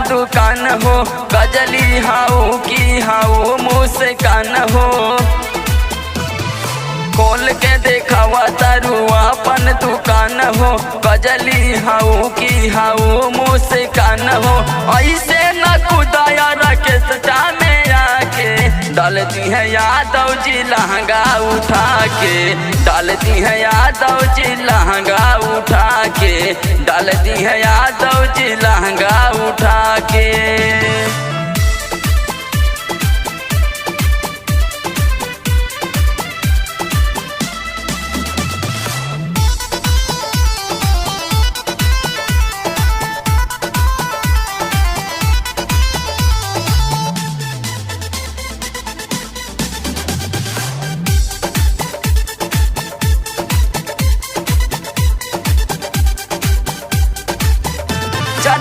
दुकान हो, गजली हाउ की हाउ मुस्कान हो। खोल के देखावा तारू अपन दुकान हो, गजली हाउ की हाउ मुस्कान हो। ऐसे न कुदाया राकेश चा में आके, डालती है यादव जी लहंगा उठा के, डालती है यादव जी लहंगा उठा के, डालती है यादव जी लहंगा उठा के।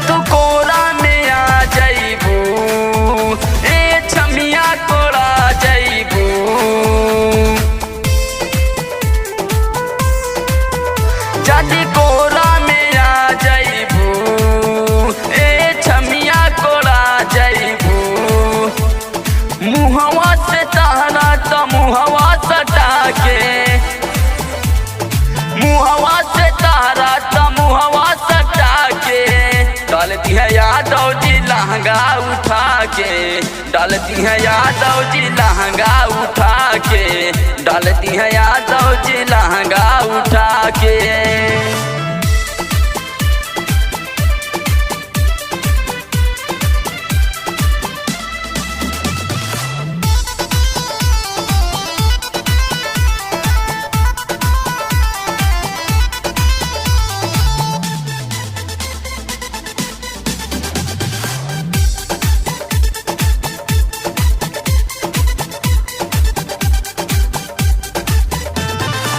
तू कोरा में आ जाइबू, ए छमिया कोरा जाइबू। जदी कोरा में आ जाइबू, ए छमिया कोरा जाइबू। मुहवा से तहरा तो मुहवा सटा के, मुहवा से तहरा तो मुहवा सटा के, डालती है यादव जी लहंगा उठा के, डालती है यादव जी लहंगा उठा के, डालती है यादव जी लहंगा उठा के।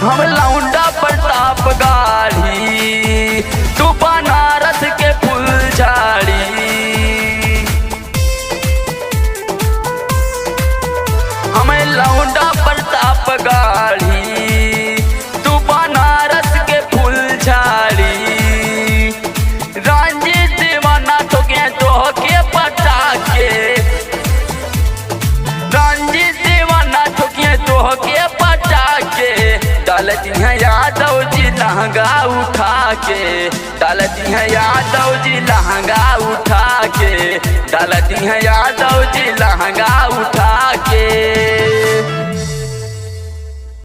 हम लौंडा प्रताप गाड़ी, तू बनारस के फुलझाड़ी। हमें लौंडा प्रताप गाड़ी, तू बनारस के फुलझाड़ी। रंजीत दीवाना ठोके तोहके पटा के, रंजीत दीवाना ठोके तोहके पटा के, डालती है यादव जी लहंगा उठा के, डालती है यादव जी लहंगा उठा के, डालती है यादव जी लहंगा उठा के।